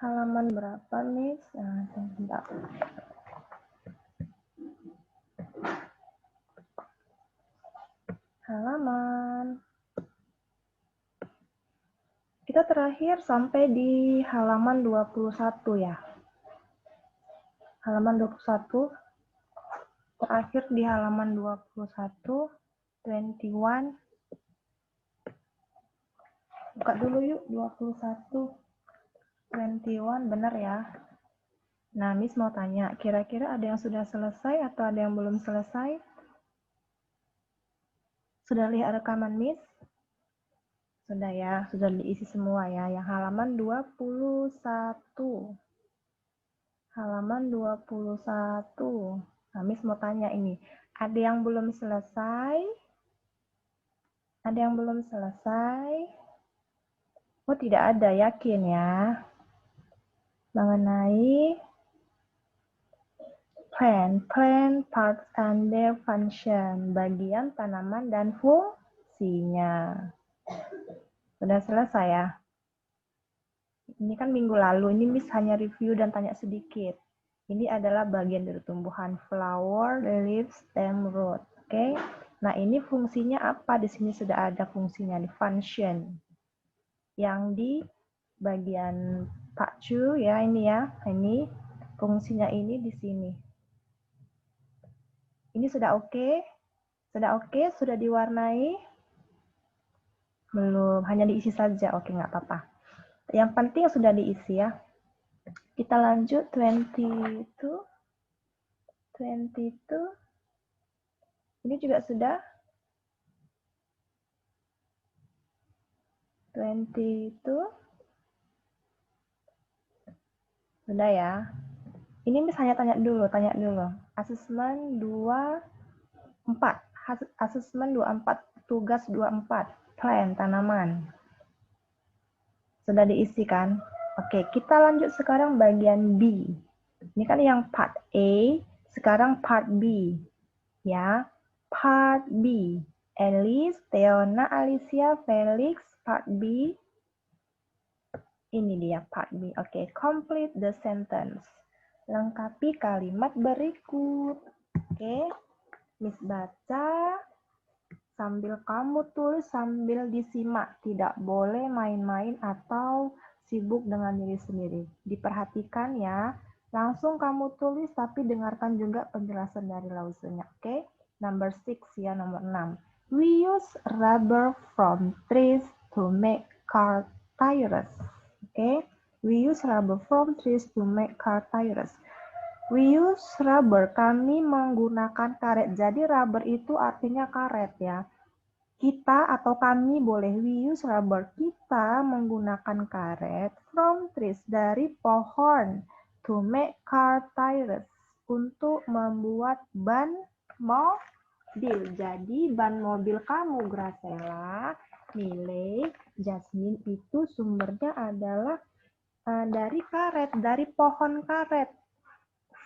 Halaman berapa, Miss? Nah, sebentar. Halaman. Kita terakhir sampai di halaman 21 ya. Halaman 21. Terakhir di halaman 21. 21. Buka dulu yuk, 21. 21, benar ya? Nah, Miss mau tanya, kira-kira ada yang sudah selesai atau ada yang belum selesai? Sudah lihat rekaman, Miss? Sudah ya, sudah diisi semua ya. Yang halaman 21. Halaman 21. Nah, Miss mau tanya ini, ada yang belum selesai? Ada yang belum selesai? Oh, tidak ada, yakin ya. Mengenai plant, parts, and their function. Bagian tanaman dan fungsinya. Sudah selesai ya? Ini kan minggu lalu, ini Miss hanya review dan tanya sedikit. Ini adalah bagian dari tumbuhan flower, leaves, stem, root. Oke. Nah, ini fungsinya apa? Di sini sudah ada fungsinya di function. Yang di bagian Pak Chu ya, ini ya. Ini fungsinya ini di sini. Ini sudah oke? Sudah oke? Sudah diwarnai? Belum, hanya diisi saja. Oke, nggak apa-apa. Yang penting sudah diisi ya. Kita lanjut 22. Ini juga sudah. 22. Sudah ya. Ini Miss hanya tanya dulu. Asesmen 24. Asesmen 24. Tugas 24. Plant, tanaman. Sudah diisi kan? Oke, kita lanjut sekarang bagian B. Ini kan yang part A, sekarang part B. Ya, part B. Alice, Teona, Alicia, Felix, part B. Ini dia part B. Oke, complete the sentence. Lengkapi kalimat berikut. Oke, Miss baca sambil kamu tulis sambil disimak. Tidak boleh main-main atau sibuk dengan diri sendiri. Diperhatikan ya. Langsung kamu tulis tapi dengarkan juga penjelasan dari Lausenya. Oke, number 6 ya, nomor 6. We use rubber from trees to make car tires. Oke, we use rubber from trees to make car tires. We use rubber, kami menggunakan karet. Jadi rubber itu artinya karet ya. Kita atau kami boleh, we use rubber. Kita menggunakan karet from trees, dari pohon, to make car tires, untuk membuat ban mobil. Jadi ban mobil kamu, Graciela, Nilai, Jasmine, itu sumbernya adalah dari karet, dari pohon karet.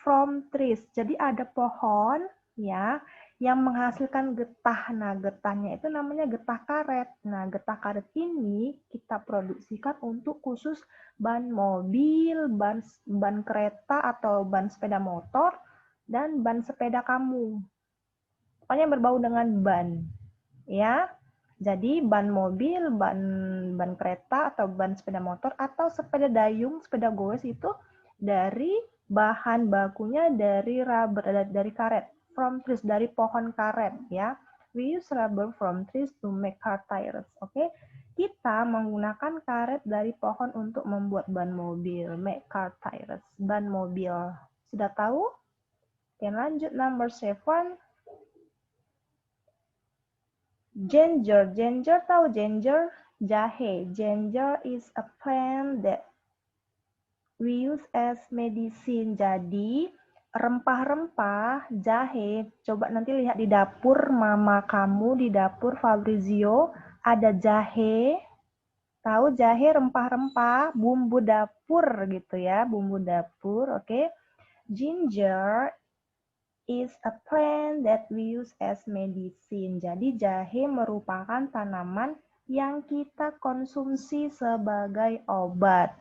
From trees. Jadi ada pohon ya yang menghasilkan getah. Nah, getahnya itu namanya getah karet. Nah, getah karet ini kita produksikan untuk khusus ban mobil, ban kereta atau ban sepeda motor, dan ban sepeda kamu. Pokoknya berbau dengan ban. Ya. Jadi ban mobil, ban kereta atau ban sepeda motor atau sepeda dayung, sepeda goes itu dari bahan bakunya dari rubber, dari karet, from trees, dari pohon karet ya. We use rubber from trees to make car tires. Oke. Kita menggunakan karet dari pohon untuk membuat ban mobil, make car tires, ban mobil. Sudah tahu? Oke, lanjut number 7. Ginger. Ginger, tahu ginger? Jahe. Ginger is a plant that we use as medicine. Jadi, rempah-rempah, jahe. Coba nanti lihat di dapur mama kamu, di dapur Fabrizio, ada jahe. Tahu jahe, rempah-rempah, bumbu dapur gitu ya, bumbu dapur, oke. Ginger is a plant that we use as medicine. Jadi jahe merupakan tanaman yang kita konsumsi sebagai obat.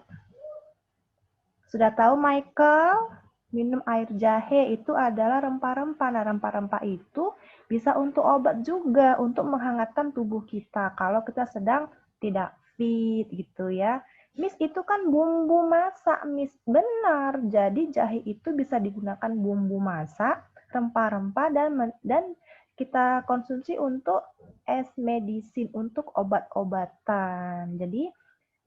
Sudah tahu Michael? Minum air jahe itu adalah rempah-rempah. Nah, rempah-rempah itu bisa untuk obat juga, untuk menghangatkan tubuh kita kalau kita sedang tidak fit gitu ya. Miss, itu kan bumbu masak, Miss. Benar. Jadi jahe itu bisa digunakan bumbu masak, rempah-rempah dan kita konsumsi untuk as medicine, untuk obat-obatan. Jadi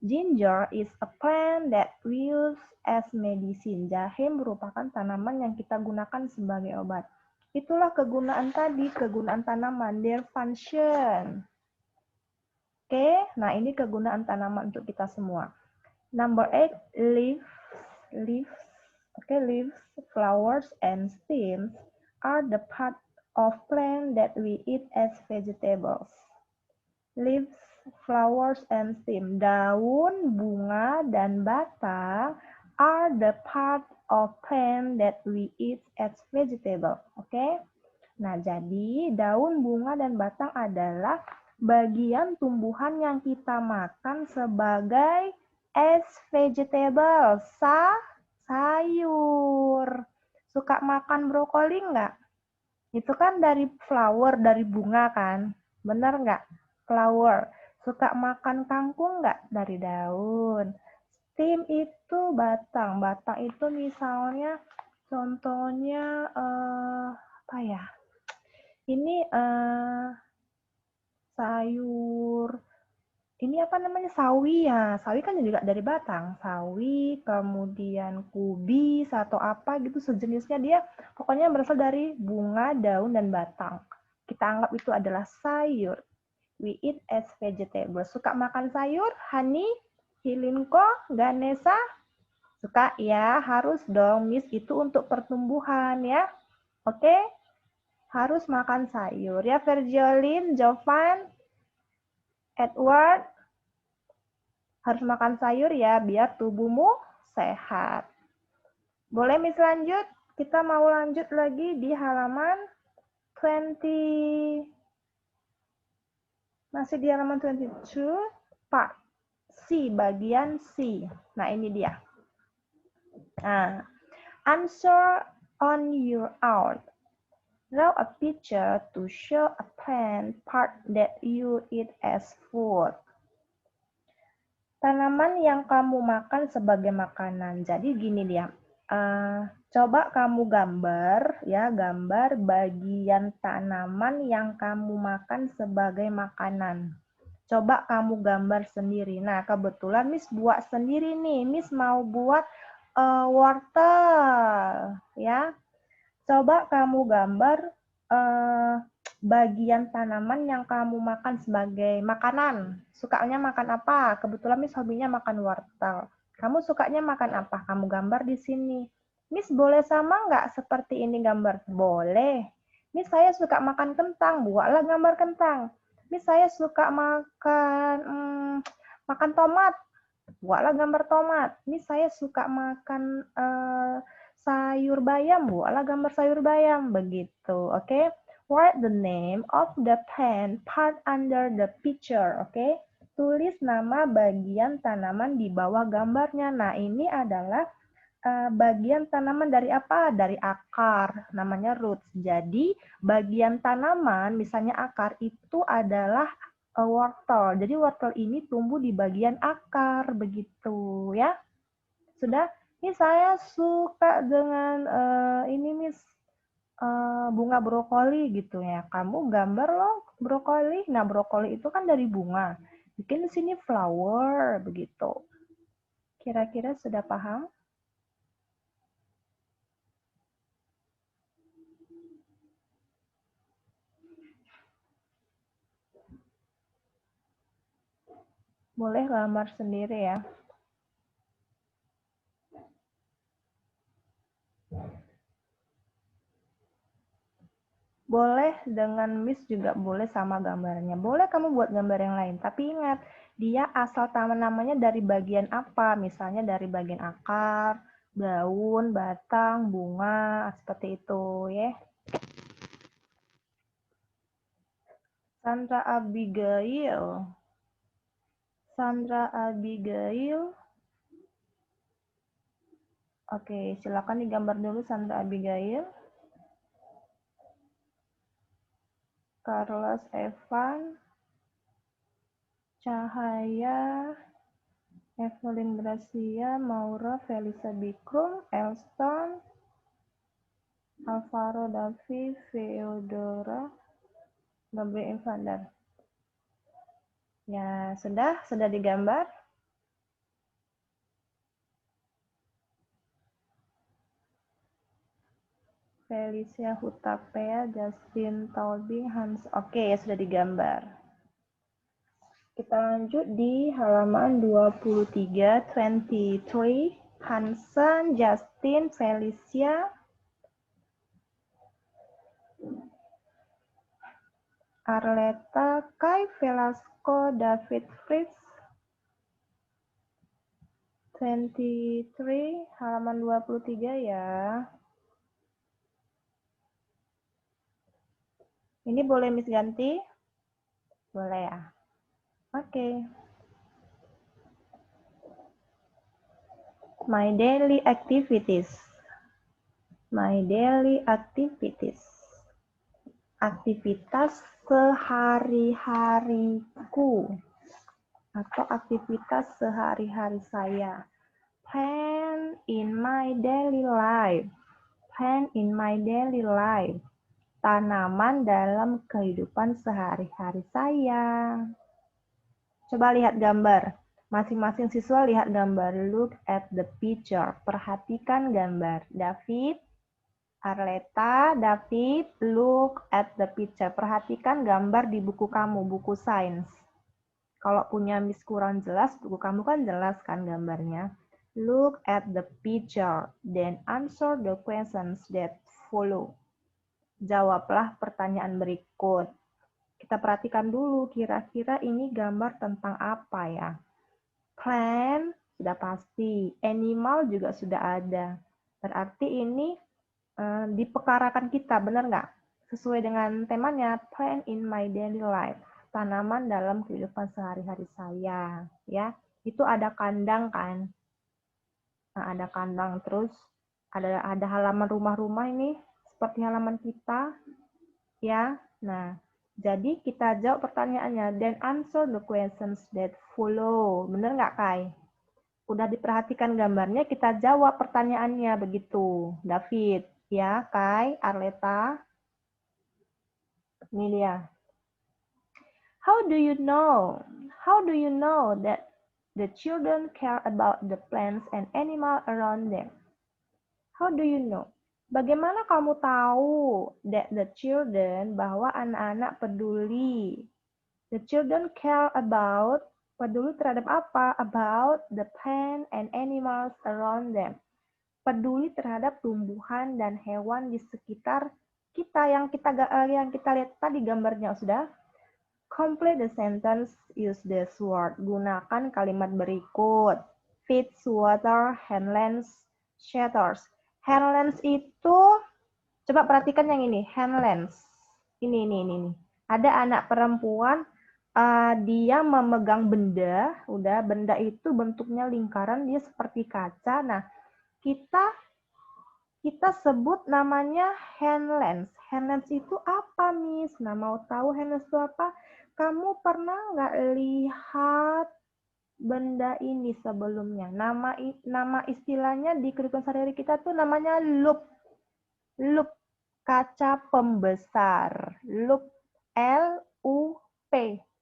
ginger is a plant that we use as medicine. Jahe merupakan tanaman yang kita gunakan sebagai obat. Itulah kegunaan tadi, kegunaan tanaman, their function. Oke, nah ini kegunaan tanaman untuk kita semua. Number 8, leaves. Oke, leaves, flowers, and stems are the part of plant that we eat as vegetables. Leaves, flowers, and stem. Daun, bunga, dan batang are the part of plant that we eat as vegetable. Oke. Nah, jadi daun, bunga, dan batang adalah bagian tumbuhan yang kita makan sebagai as vegetable, sayur. Suka makan brokoli nggak? Itu kan dari flower, dari bunga kan? Bener nggak? Flower. Suka makan kangkung nggak? Dari daun. Stem itu batang. Batang itu misalnya contohnya apa ya? Ini sayur. Ini apa namanya? Sawi ya. Sawi kan juga dari batang. Sawi, kemudian kubis atau apa gitu sejenisnya dia pokoknya berasal dari bunga, daun, dan batang. Kita anggap itu adalah sayur. We eat as vegetable. Suka makan sayur? Hani, Hilinko, Ganesha? Suka ya? Harus dong, Miss. Itu untuk pertumbuhan ya. Oke? Harus makan sayur ya. Vergiolin, Jovan, Edward, harus makan sayur ya biar tubuhmu sehat. Boleh Miss lanjut? Kita mau lanjut lagi di halaman 20. Masih di halaman 22, part C, bagian C. Nah, ini dia. Nah, answer on your own. Draw a picture to show a plant part that you eat as food. Tanaman yang kamu makan sebagai makanan. Jadi gini dia. Coba kamu gambar ya, gambar bagian tanaman yang kamu makan sebagai makanan. Coba kamu gambar sendiri. Nah, kebetulan Miss buat sendiri nih. Miss mau buat wortel ya. Coba kamu gambar bagian tanaman yang kamu makan sebagai makanan. Sukanya makan apa? Kebetulan Miss hobinya makan wortel. Kamu sukanya makan apa? Kamu gambar di sini. Miss boleh sama nggak seperti ini gambar? Boleh. Miss saya suka makan kentang, buatlah gambar kentang. Miss saya suka makan tomat, buatlah gambar tomat. Miss saya suka makan sayur bayam, buatlah gambar sayur bayam. Begitu, oke? Write the name of the plant part under the picture, oke? Tulis nama bagian tanaman di bawah gambarnya. Nah, ini adalah bagian tanaman dari apa? Dari akar, namanya roots. Jadi, bagian tanaman, misalnya akar, itu adalah wortel. Jadi, wortel ini tumbuh di bagian akar, begitu ya. Sudah? Ini saya suka dengan ini, Miss, bunga brokoli gitu ya. Kamu gambar loh brokoli. Nah, brokoli itu kan dari bunga. Bikin di sini flower begitu. Kira-kira sudah paham? Boleh gambar sendiri ya. Boleh dengan Miss juga boleh sama gambarnya. Boleh kamu buat gambar yang lain. Tapi ingat, dia asal namanya dari bagian apa. Misalnya dari bagian akar, daun, batang, bunga, seperti itu ya. Sandra Abigail. Sandra Abigail. Oke, silakan digambar dulu Sandra Abigail. Carlos Evan, Cahaya, Evelyn Gracia, Maura, Felisa Bikrum, Elston, Alvaro Davi, Theodora, Gabriel Evander. Ya, sudah digambar. Felicia Hutapea, Justin Taubing, Hans. Oke, ya sudah digambar. Kita lanjut di halaman 23, Hansen, Justin, Felicia, Arleta, Kai Velasco, David Fritz, 23, halaman 23 ya. Ini boleh Miss ganti? Boleh ya? Oke. My daily activities. My daily activities. Aktivitas sehari-hariku. Atau aktivitas sehari-hari saya. Plan in my daily life. Plan in my daily life. Tanaman dalam kehidupan sehari-hari saya. Coba lihat gambar. Masing-masing siswa lihat gambar. Look at the picture. Perhatikan gambar. David, Arleta, David, look at the picture. Perhatikan gambar di buku kamu, buku sains. Kalau punya Miss kurang jelas, buku kamu kan jelas kan gambarnya. Look at the picture, then answer the questions that follow. Jawablah pertanyaan berikut. Kita perhatikan dulu, kira-kira ini gambar tentang apa ya? Plant, sudah pasti. Animal juga sudah ada. Berarti ini dipekarakan kita, benar nggak? Sesuai dengan temanya, plant in my daily life. Tanaman dalam kehidupan sehari-hari saya. Ya, itu ada kandang kan? Nah, ada kandang, terus ada halaman rumah-rumah ini, seperti halaman kita. Ya, nah, jadi kita jawab pertanyaannya, then answer the questions that follow. Bener nggak, Kai? Udah diperhatikan gambarnya, kita jawab pertanyaannya begitu. David, ya, Kai, Arleta. Ini dia. How do you know? How do you know that the children care about the plants and animals around them? How do you know? Bagaimana kamu tahu that the children, bahwa anak-anak peduli? The children care about, peduli terhadap apa? About the plant and animals around them. Peduli terhadap tumbuhan dan hewan di sekitar kita yang kita lihat tadi gambarnya sudah. Complete the sentence, use this word. Gunakan kalimat berikut. Feeds, water, handlens, shelters. Handlens itu, coba perhatikan yang ini, handlens. Ini. Ada anak perempuan, dia memegang benda, benda itu bentuknya lingkaran, dia seperti kaca. Nah, kita sebut namanya handlens. Handlens itu apa, Miss? Nah, mau tahu handlens itu apa? Kamu pernah nggak lihat benda ini sebelumnya? Nama istilahnya di kehidupan sehari-hari kita tuh namanya loop. Loop, kaca pembesar. Loop, L-U-P.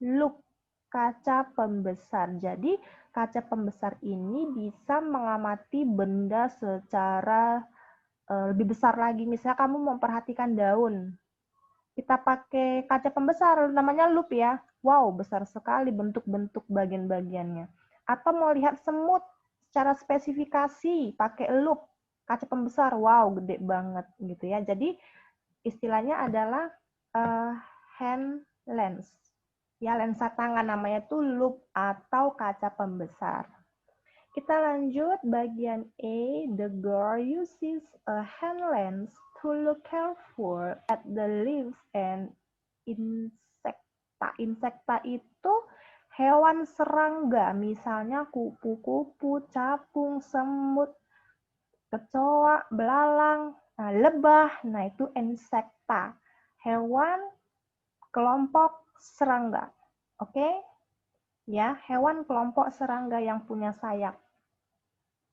Loop, kaca pembesar. Jadi, kaca pembesar ini bisa mengamati benda secara lebih besar lagi. Misalnya kamu memperhatikan daun, kita pakai kaca pembesar, namanya loop ya. Wow, besar sekali bentuk-bentuk bagian-bagiannya. Atau mau lihat semut secara spesifikasi, pakai loop, kaca pembesar, wow, gede banget gitu ya. Jadi istilahnya adalah hand lens. Ya, lensa tangan namanya tuh loop atau kaca pembesar. Kita lanjut bagian A. The girl uses a hand lens to look careful at the leaves and insecta. Insecta itu hewan serangga, misalnya kupu-kupu, capung, semut. kecoa, belalang, nah, lebah, nah itu insekta, hewan kelompok serangga. Oke? Ya, hewan kelompok serangga yang punya sayap.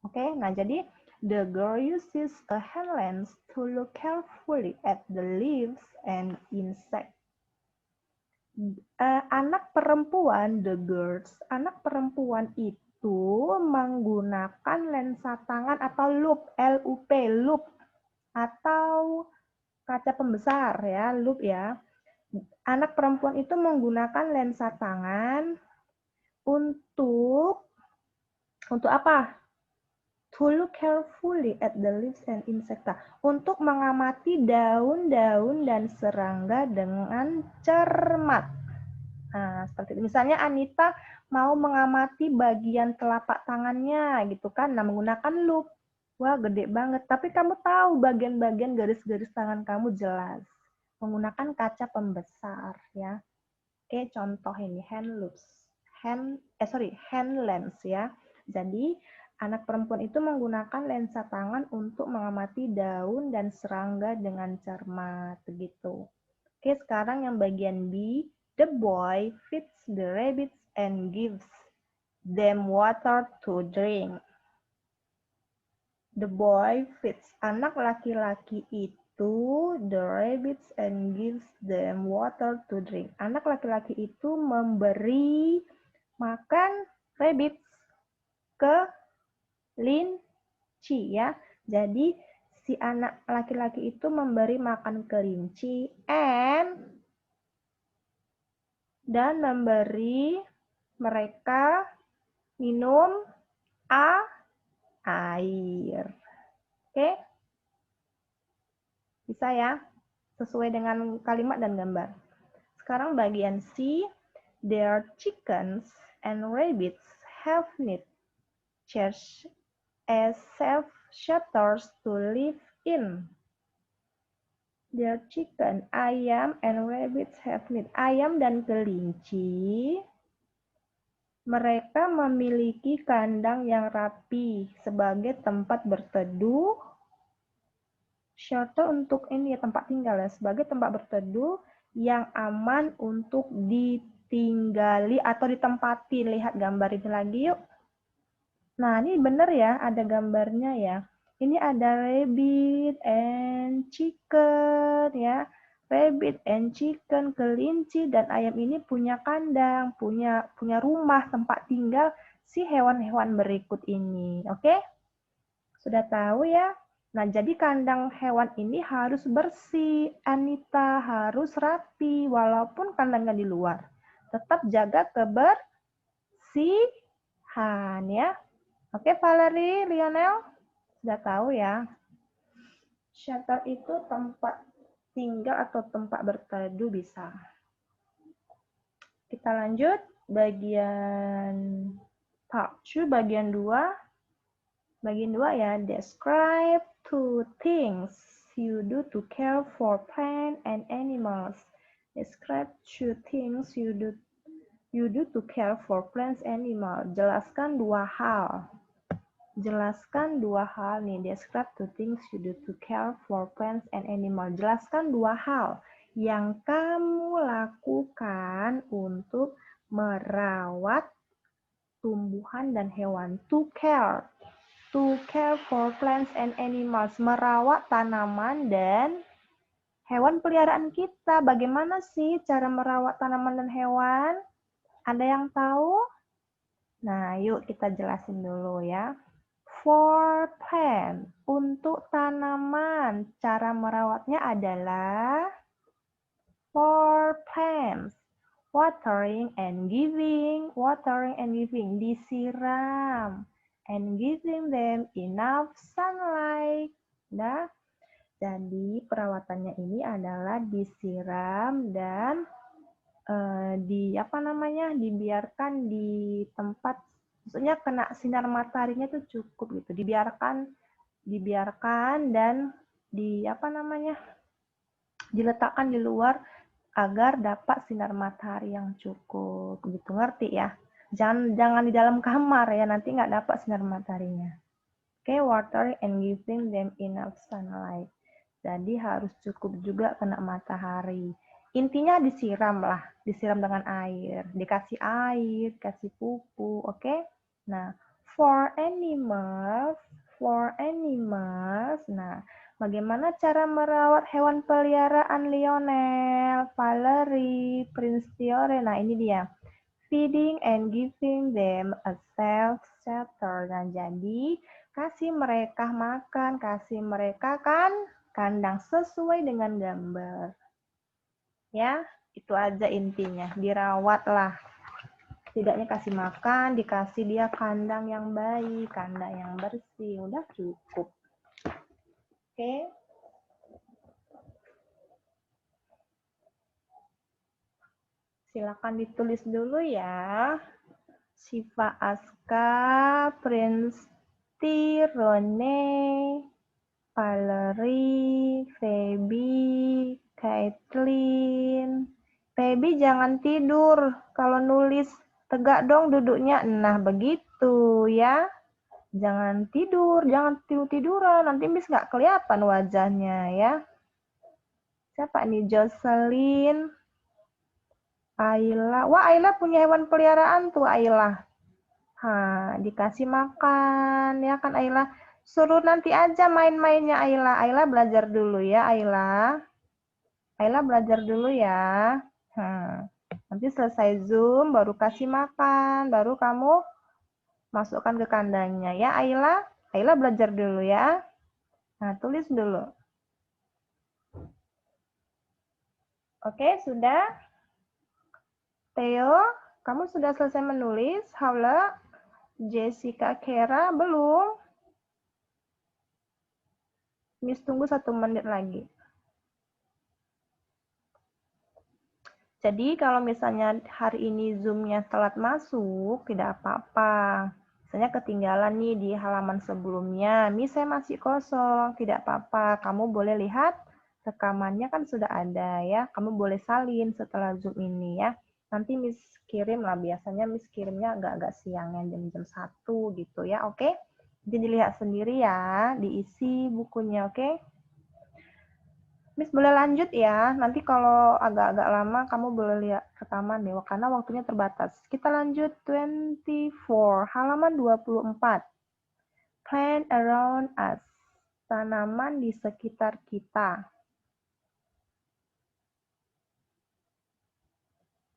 Oke, nah jadi the girl uses a hand lens to look carefully at the leaves and insects. Anak perempuan, the girls, anak perempuan itu menggunakan lensa tangan atau loop, L-U-P, loop, atau kaca pembesar ya, loop ya. Anak perempuan itu menggunakan lensa tangan untuk apa? To look carefully at the leaves and insecta. Untuk mengamati daun-daun dan serangga dengan cermat. Nah, seperti itu. Misalnya Anita mau mengamati bagian telapak tangannya gitu kan. Nah, menggunakan loop. Wah, gede banget. Tapi kamu tahu bagian-bagian garis-garis tangan kamu jelas. Menggunakan kaca pembesar ya. Oke, contoh ini hand loops. Hand lens ya. Jadi, anak perempuan itu menggunakan lensa tangan untuk mengamati daun dan serangga dengan cermat begitu. Oke, sekarang yang bagian B. The boy feeds the rabbits and gives them water to drink. The boy feeds, anak laki-laki itu the rabbits and gives them water to drink. Anak laki-laki itu memberi makan rabbits ke kelinci ya. Jadi si anak laki-laki itu memberi makan kelinci dan memberi mereka minum air. Oke? Bisa ya? Sesuai dengan kalimat dan gambar. Sekarang bagian C. Their chickens and rabbits have knit chairs as safe shelters to live in. Their chicken, ayam, and rabbits have knit. Ayam dan kelinci, mereka memiliki kandang yang rapi sebagai tempat berteduh. Shelter untuk ini ya, tempat tinggal ya, sebagai tempat berteduh yang aman untuk ditinggali atau ditempati. Lihat gambar ini lagi yuk. Nah, ini benar ya, ada gambarnya ya. Ini ada rabbit and chicken ya. Rabbit and chicken, kelinci dan ayam ini punya kandang, punya rumah tempat tinggal si hewan-hewan berikut ini. Oke? Sudah tahu ya? Nah, jadi kandang hewan ini harus bersih. Anita harus rapi walaupun kandangnya di luar. Tetap jaga kebersihan ya. Oke, Valerie, Lionel, sudah tahu ya. Shelter itu tempat tinggal atau tempat berteduh bisa. Kita lanjut bagian part 2, bagian 2. Bagian 2 ya, describe 2 things you do to care for plants and animals. Describe 2 things you do to care for plants and animals. Jelaskan 2 hal. Jelaskan 2 hal nih. Describe 2 things you do to care for plants and animals. Jelaskan 2 hal yang kamu lakukan untuk merawat tumbuhan dan hewan. To care for plants and animals, merawat tanaman dan hewan peliharaan kita. Bagaimana sih cara merawat tanaman dan hewan? Ada yang tahu? Nah, yuk kita jelasin dulu ya. For plant, untuk tanaman, cara merawatnya adalah for plants, watering and giving, disiram. And giving them enough sunlight. Nah, jadi perawatannya ini adalah disiram dan dibiarkan di tempat, maksudnya kena sinar mataharinya tuh cukup gitu. Dibiarkan dan diletakkan di luar agar dapat sinar matahari yang cukup gitu, ngerti ya? Jangan di dalam kamar ya, nanti nggak dapat sinar mataharinya. Okay, watering and giving them enough sunlight. Jadi harus cukup juga kena matahari. Intinya disiram lah, disiram dengan air, dikasih air, kasih pupuk, oke? Okay? Nah, for animals, nah, bagaimana cara merawat hewan peliharaan Lionel, Valerie, Prince Theodore? Nah, ini dia. Feeding and giving them a safe shelter. Nah, jadi kasih mereka makan, kasih mereka kandang sesuai dengan gambar. Ya, itu aja intinya. Dirawatlah. Setidaknya kasih makan, dikasih dia kandang yang baik, kandang yang bersih. Udah cukup. Oke. Silakan ditulis dulu ya. Siva Aska, Prince Rone, Valerie, Feby, Caitlin. Feby jangan tidur. Kalau nulis tegak dong duduknya. Nah, begitu ya. Jangan tidur, jangan tidur-tiduran. Nanti Miss nggak kelihatan wajahnya ya. Siapa nih? Jocelyn, Ayla. Wah, Ayla punya hewan peliharaan tuh, Ayla. Dikasih makan, ya kan Ayla? Suruh nanti aja main-mainnya Ayla. Ayla belajar dulu ya, Ayla. Ayla belajar dulu ya. Nanti selesai Zoom, baru kasih makan, baru kamu masukkan ke kandangnya ya, Ayla. Ayla belajar dulu ya. Nah, tulis dulu. Oke, sudah? Theo, kamu sudah selesai menulis? Haula, Jessica Kera, belum? Miss tunggu 1 menit lagi. Jadi kalau misalnya hari ini Zoom-nya telat masuk, tidak apa-apa. Misalnya ketinggalan nih di halaman sebelumnya, Miss saya masih kosong, tidak apa-apa. Kamu boleh lihat rekamannya kan sudah ada ya. Kamu boleh salin setelah Zoom ini ya. Nanti Miss kirim lah, biasanya Miss kirimnya agak-agak siangnya, jam-jam 1 gitu ya, oke? Jadi dilihat sendiri ya, diisi bukunya, oke? Miss boleh lanjut ya, nanti kalau agak-agak lama kamu boleh lihat rekaman deh, karena waktunya terbatas. Kita lanjut 24, halaman 24. Plant around us, tanaman di sekitar kita.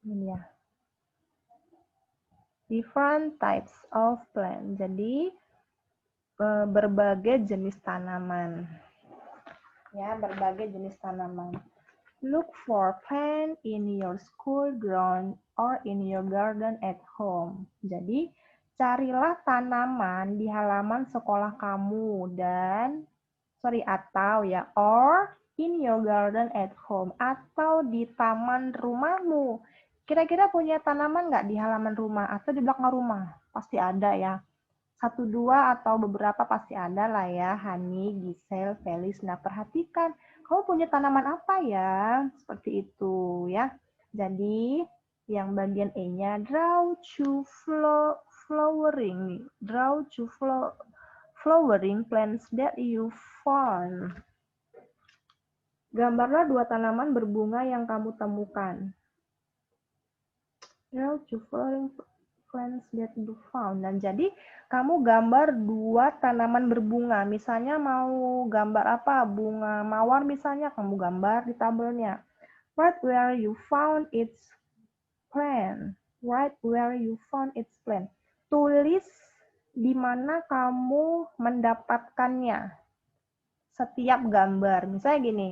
Ini ya. Different types of plant, jadi berbagai jenis tanaman. Ya, berbagai jenis tanaman. Look for plant in your school ground or in your garden at home. Jadi, carilah tanaman di halaman sekolah kamu atau ya, or in your garden at home, atau di taman rumahmu. Kira-kira punya tanaman nggak di halaman rumah atau di belakang rumah? Pasti ada ya. 1, 2 atau beberapa pasti ada lah ya, Hani, Giselle, Felis. Nah, perhatikan, kamu punya tanaman apa ya? Seperti itu ya. Jadi, yang bagian E-nya, draw to flowering. Draw to flowering plants that you found. Gambarlah 2 tanaman berbunga yang kamu temukan. Draw to flowering plants that you found. Dan jadi kamu gambar 2 tanaman berbunga. Misalnya mau gambar apa? Bunga mawar misalnya, kamu gambar di tabelnya. Write where you found its plant. Write where you found its plant. Tulis di mana kamu mendapatkannya. Setiap gambar. Misalnya gini,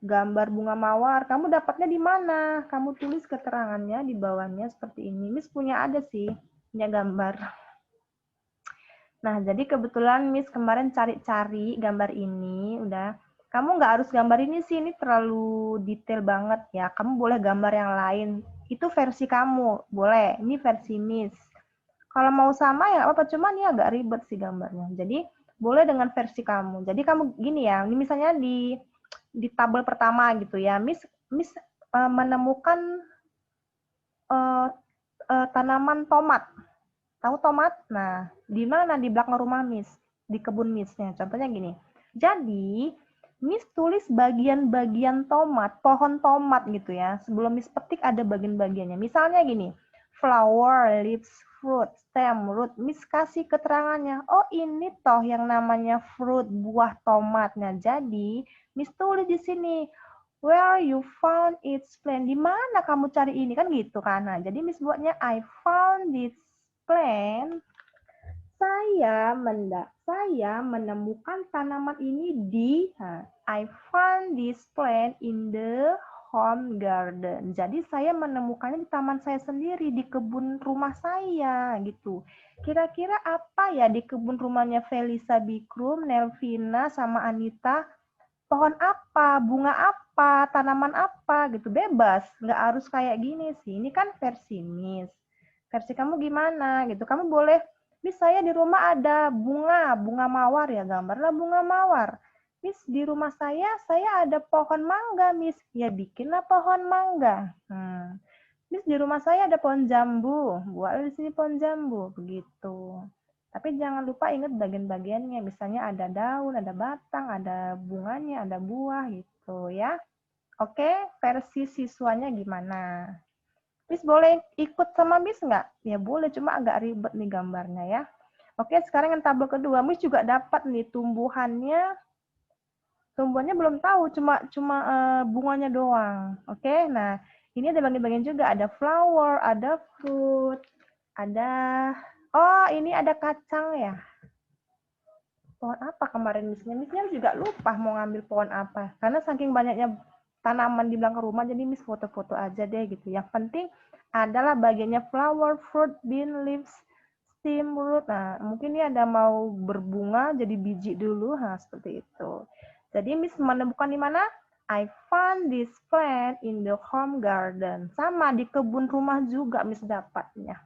gambar bunga mawar, kamu dapatnya di mana? Kamu tulis keterangannya di bawahnya seperti ini. Miss punya ada sih, punya gambar. Nah, jadi kebetulan Miss kemarin cari-cari gambar ini, udah. Kamu nggak harus gambar ini sih, ini terlalu detail banget ya. Kamu boleh gambar yang lain. Itu versi kamu, boleh. Ini versi Miss. Kalau mau sama ya apa, cuma ini agak ribet sih gambarnya. Jadi, boleh dengan versi kamu. Jadi kamu gini ya, ini misalnya di tabel pertama gitu ya, Miss menemukan tanaman tomat. Tahu tomat? Nah, di mana? Di belakang rumah Miss. di kebun Miss-nya. Contohnya gini. Jadi, Miss tulis bagian-bagian tomat, pohon tomat gitu ya. Sebelum Miss petik ada bagian-bagiannya. Misalnya gini, flower, leaves, fruit, stem, root. Miss kasih keterangannya. Oh, ini toh yang namanya fruit, buah tomatnya. Jadi, Miss tulis di sini, where you found its plant. Di mana kamu cari ini? Kan gitu kan. Nah, jadi Miss buatnya, I found this plant. Saya menemukan tanaman ini di, I found this plant in the home garden. Jadi saya menemukannya di taman saya sendiri, di kebun rumah saya gitu. Kira-kira apa ya di kebun rumahnya Felisa Bikrum, Nelvina, sama Anita? Pohon apa, bunga apa, tanaman apa gitu, bebas. Nggak harus kayak gini sih. Ini kan versi Miss. Versi kamu gimana gitu. Kamu boleh, Miss saya di rumah ada bunga mawar ya, gambarlah bunga mawar. Miss di rumah saya ada pohon mangga, Miss. Ya bikinlah pohon mangga. Miss di rumah saya ada pohon jambu, buatlah di sini pohon jambu, begitu. Tapi jangan lupa ingat bagian-bagiannya, misalnya ada daun, ada batang, ada bunganya, ada buah gitu ya. Oke, versi siswanya gimana? Miss boleh ikut sama Miss nggak? Ya boleh, cuma agak ribet nih gambarnya ya. Oke, sekarang yang tabel kedua, Miss juga dapat nih tumbuhannya. Tumbuhannya belum tahu, cuma bunganya doang. Oke, nah ini ada bagian-bagian juga, ada flower, ada fruit, ada, oh ini ada kacang ya. Pohon apa kemarin Missnya? Missnya juga lupa mau ngambil pohon apa. Karena saking banyaknya tanaman di belakang rumah, jadi Miss foto-foto aja deh gitu. Yang penting adalah bagiannya flower, fruit, bean, leaves, stem, root. Nah, mungkin ini ada mau berbunga, jadi biji dulu. Nah, seperti itu. Jadi Miss menemukan di mana? I found this plant in the home garden. Sama, di kebun rumah juga Miss dapatnya.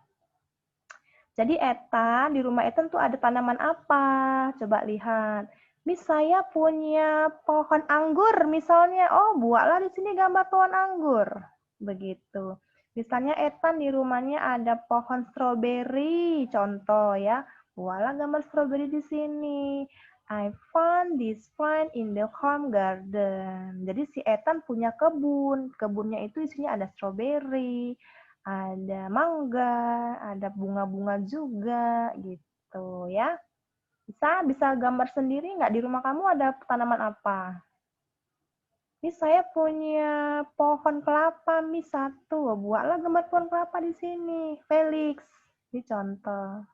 Jadi Ethan, di rumah Ethan tuh ada tanaman apa? Coba lihat. Miss saya punya pohon anggur misalnya. Oh, buatlah di sini gambar pohon anggur. Begitu. Misalnya Ethan di rumahnya ada pohon stroberi, contoh ya. Buatlah gambar stroberi di sini. I found this plant in the home garden. Jadi si Ethan punya kebun. Kebunnya itu isinya ada stroberi, ada mangga, ada bunga-bunga juga gitu ya. Bisa gambar sendiri nggak di rumah kamu ada tanaman apa? Ini saya punya pohon kelapa, Miss satu. Buatlah gambar pohon kelapa di sini. Felix, ini contoh.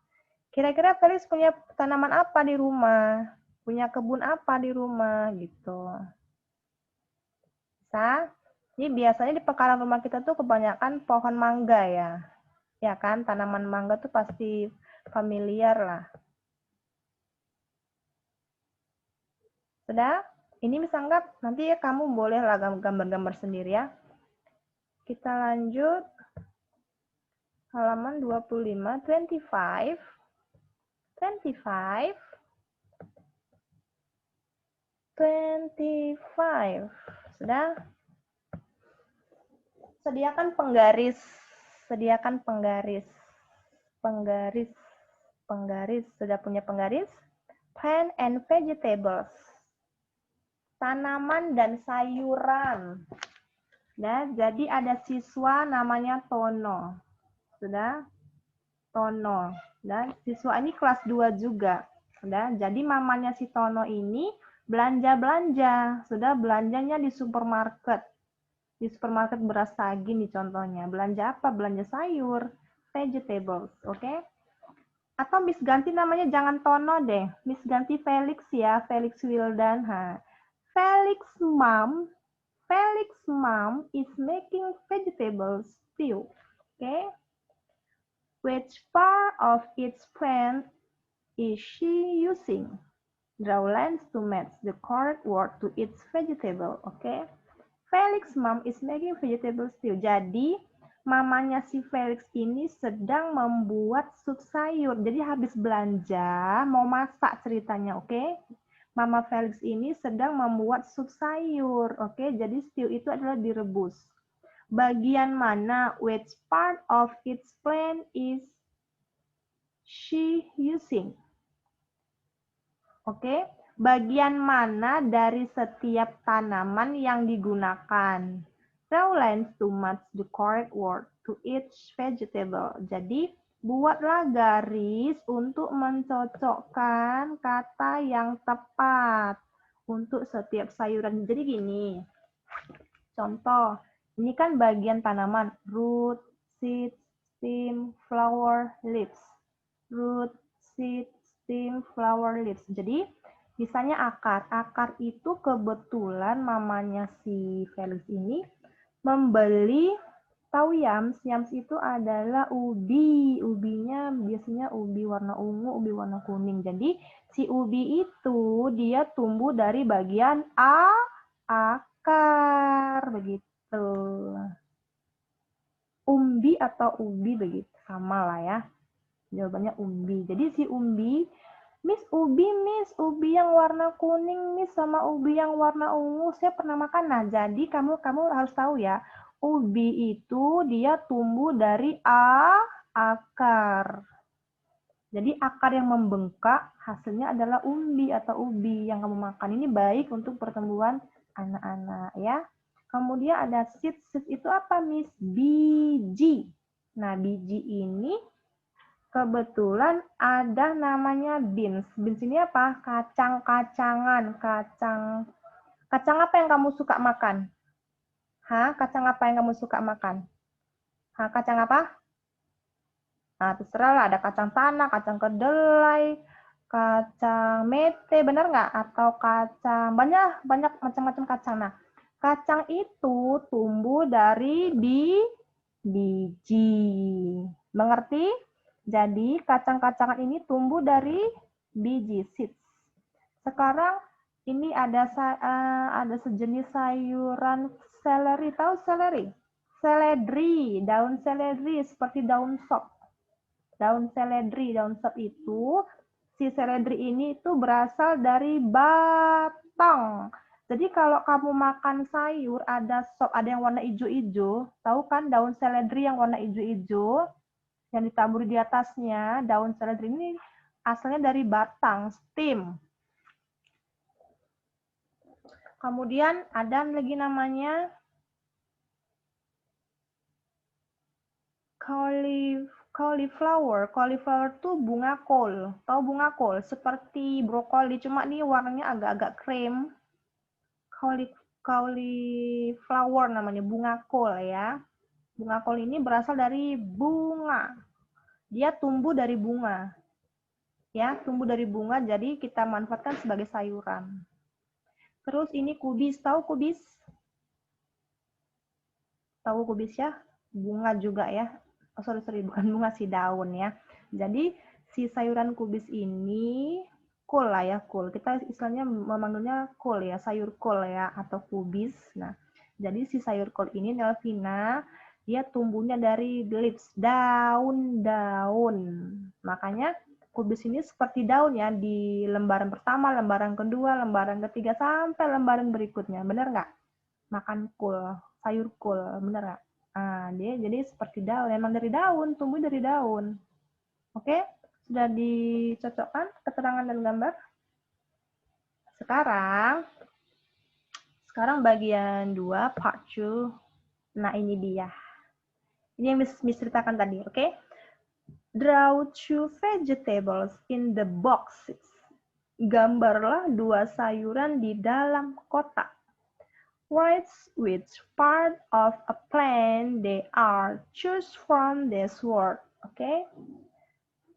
Kira-kira Felix punya tanaman apa di rumah? Punya kebun apa di rumah gitu. Bisa? Ini biasanya di pekarangan rumah kita tuh kebanyakan pohon mangga ya. Ya kan, tanaman mangga tuh pasti familiar lah. Sudah? Ini misalnya nanti ya kamu boleh lah gambar-gambar sendiri ya. Kita lanjut halaman 25, 25, 25, 25. Sudah? Sediakan penggaris. Sediakan penggaris. Penggaris. Penggaris. Sudah punya penggaris? Plant and vegetables. Tanaman dan sayuran. Nah, jadi ada siswa namanya Tono. Sudah? Tono. Dan siswa ini kelas 2 juga. Sudah? Jadi mamanya si Tono ini belanja-belanja. Sudah belanjanya di supermarket. Di supermarket beras Sagi nih contohnya. Belanja apa? Belanja sayur, vegetables, oke? Atau Miss ganti namanya jangan Tono deh. Miss ganti Felix ya, Felix Wildan. Felix mom is making vegetable stew. Okay? Which part of its plant is she using? Draw lines to match the correct word to its vegetable. Okay? Felix mom is making vegetable stew. Jadi, mamanya si Felix ini sedang membuat sup sayur. Jadi habis belanja, mau masak ceritanya, oke? Okay? Mama Felix ini sedang membuat sup sayur, oke? Okay? Jadi stew itu adalah direbus. Bagian mana? Which part of its plant is she using? Oke, bagian mana dari setiap tanaman yang digunakan? Draw lines to match the correct word to each vegetable. Jadi, buatlah garis untuk mencocokkan kata yang tepat untuk setiap sayuran. Jadi gini, contoh, ini kan bagian tanaman, root, seed, stem, flower, leaves. Root, seed, stem, flower, leaves. Jadi, misalnya akar. Akar itu kebetulan mamanya si Felix ini membeli tahu yams. Yams itu adalah ubi. Ubinya biasanya ubi warna ungu, ubi warna kuning. Jadi, si ubi itu dia tumbuh dari bagian akar. Begitu. Umbi atau ubi begitu. Sama lah ya. Jawabannya umbi. Jadi si umbi, Miss ubi yang warna kuning, Miss sama ubi yang warna ungu, saya pernah makan. Nah, jadi kamu harus tahu ya, ubi itu dia tumbuh dari akar. Jadi akar yang membengkak hasilnya adalah umbi atau ubi yang kamu makan. Ini baik untuk pertumbuhan anak-anak ya. Kemudian ada seed. Seed itu apa, Miss? Biji. Nah, biji ini kebetulan ada namanya beans. Beans ini apa? Kacang-kacangan. Kacang apa yang kamu suka makan? Hah? Kacang apa yang kamu suka makan? Hah? Kacang apa? Nah, terserah lah. Ada kacang tanah, kacang kedelai, kacang mete, benar nggak? Atau kacang, banyak macam-macam kacang. Nah, kacang itu tumbuh dari biji. Mengerti? Jadi, kacang-kacangan ini tumbuh dari biji, seeds. Sekarang, ini ada sejenis sayuran seleri. Tahu seleri? Seledri, daun seledri seperti daun sop. Daun seledri, daun sop itu, si seledri ini itu berasal dari batang. Jadi kalau kamu makan sayur, ada sop, ada yang warna hijau-hijau, tahu kan daun seledri yang warna hijau-hijau? Yang ditaburi di atasnya, daun seledri ini asalnya dari batang, stem. Kemudian ada lagi namanya cauliflower. Cauliflower itu bunga kol. Tahu bunga kol? Seperti brokoli, cuma ini warnanya agak-agak krem. Cauliflower namanya, bunga kol ya. Bunga kol ini berasal dari bunga. Dia tumbuh dari bunga. Ya, tumbuh dari bunga, jadi kita manfaatkan sebagai sayuran. Terus ini kubis, tahu kubis? Tahu kubis ya? Bunga juga ya. Oh, sorry, bukan bunga sih, daun ya. Jadi si sayuran kubis ini kol lah ya, kol. Kita istilahnya memanggilnya kol ya, sayur kol ya, atau kubis. Nah, jadi si sayur kol ini, Nelvina, dia tumbuhnya dari leaves, daun-daun. Makanya kubis ini seperti daun ya, di lembaran pertama, lembaran kedua, lembaran ketiga, sampai lembaran berikutnya. Benar nggak? Makan kol, sayur kol, benar nggak? Nah, dia jadi seperti daun, memang dari daun, tumbuh dari daun. Oke, sudah dicocokkan keterangan dan gambar? Sekarang bagian 2, part 2. Nah, ini dia. Ini yang Miss ceritakan tadi, oke? Draw 2 vegetables in the boxes. Gambarlah 2 sayuran di dalam kotak. Write which part of a plant they are. Choose from this word. Oke?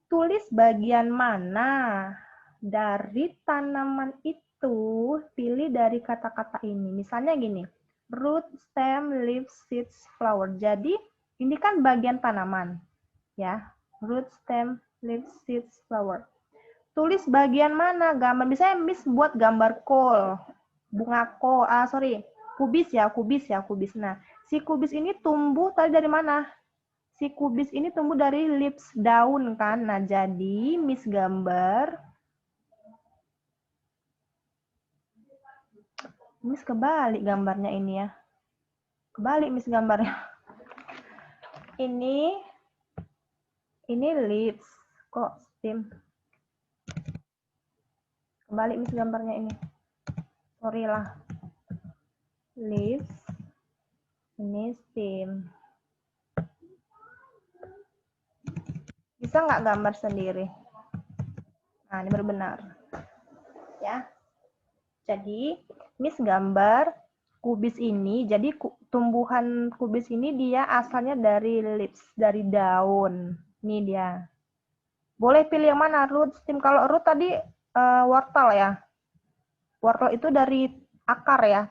Tulis bagian mana dari tanaman itu, pilih dari kata-kata ini. Misalnya gini, root, stem, leaf, seeds, flower. Jadi, ini kan bagian tanaman. Ya, root, stem, leaf, seeds, flower. Tulis bagian mana gambar. Misalnya Miss buat gambar kol, bunga kol, kubis ya. Nah, si kubis ini tumbuh tadi dari mana? Si kubis ini tumbuh dari leaves, daun kan. Nah, jadi Miss gambar. Miss kebalik gambarnya ini ya. Kebalik Miss gambarnya. Ini leaves. Kok stem? Kembali Miss gambarnya ini. Sorry lah. Leaves. Ini stem. Bisa nggak gambar sendiri? Nah, ini baru benar. Ya. Jadi, Miss gambar kubis ini. Jadi, tumbuhan kubis ini dia asalnya dari leaves, dari daun. Ini dia. Boleh pilih yang mana, root, stem. Kalau root tadi wortel ya. Wortel itu dari akar ya,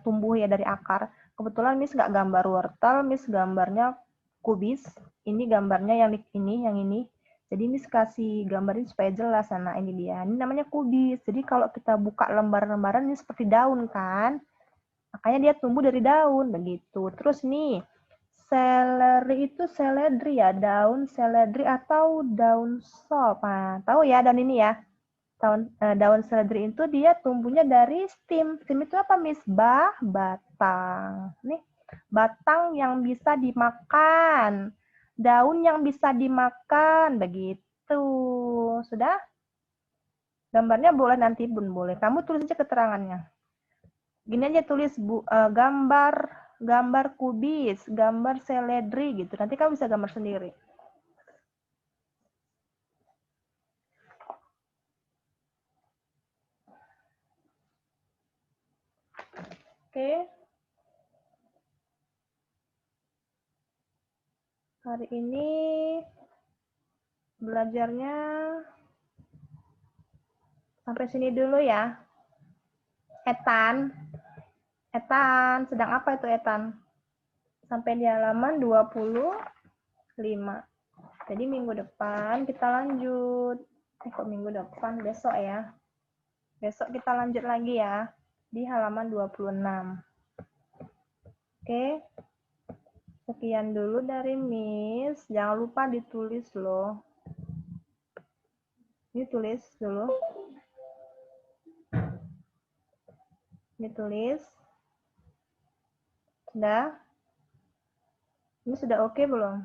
tumbuh ya dari akar. Kebetulan Miss nggak gambar wortel, Miss gambarnya kubis. Ini gambarnya yang ini. Jadi Miss kasih gambarin supaya jelas. Nah, ini dia. Ini namanya kubis. Jadi kalau kita buka lembar-lembaran ini seperti daun kan. Makanya dia tumbuh dari daun begitu. Terus nih, seledri itu seledri ya, daun seledri atau daun sop. Nah, tahu ya daun ini ya. Daun seledri itu dia tumbuhnya dari stem. Stem itu apa, Miss? Batang. Nih, batang yang bisa dimakan. Daun yang bisa dimakan. Begitu. Sudah? Gambarnya boleh nanti pun boleh. Kamu tulis aja keterangannya. Gini aja tulis gambar kubis, gambar seledri gitu. Nanti kamu bisa gambar sendiri. Oke. Hari ini belajarnya sampai sini dulu ya. Etan, sedang apa itu Etan? Sampai di halaman 25. Jadi minggu depan kita lanjut. Kok minggu depan? Besok ya. Besok kita lanjut lagi ya. Di halaman 26. Oke. Sekian dulu dari Miss. Jangan lupa ditulis loh. Ini tulis dulu. Ini tulis. Sudah? Ini sudah oke belum?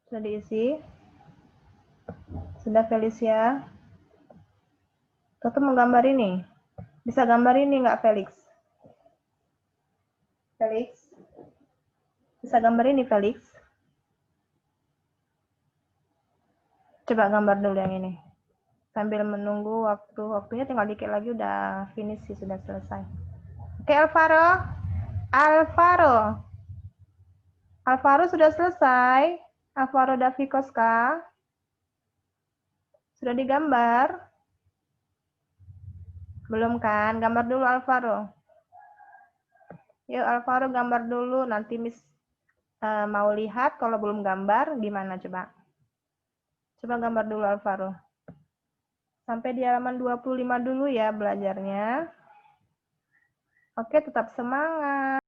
Sudah diisi? Sudah Felicia? Toto menggambar ini? Bisa gambar ini nggak Felix? Felix? Bisa gambar ini Felix? Coba gambar dulu yang ini. Sambil menunggu waktunya tinggal dikit lagi udah finish sih, sudah selesai. Oke Alvaro? Alvaro sudah selesai? Alvaro Davikoska? Sudah digambar? Belum kan? Gambar dulu Alvaro. Yuk Alvaro gambar dulu, nanti Miss mau lihat kalau belum gambar gimana coba. Coba gambar dulu Alvaro. Sampai di halaman 25 dulu ya belajarnya. Oke, tetap semangat.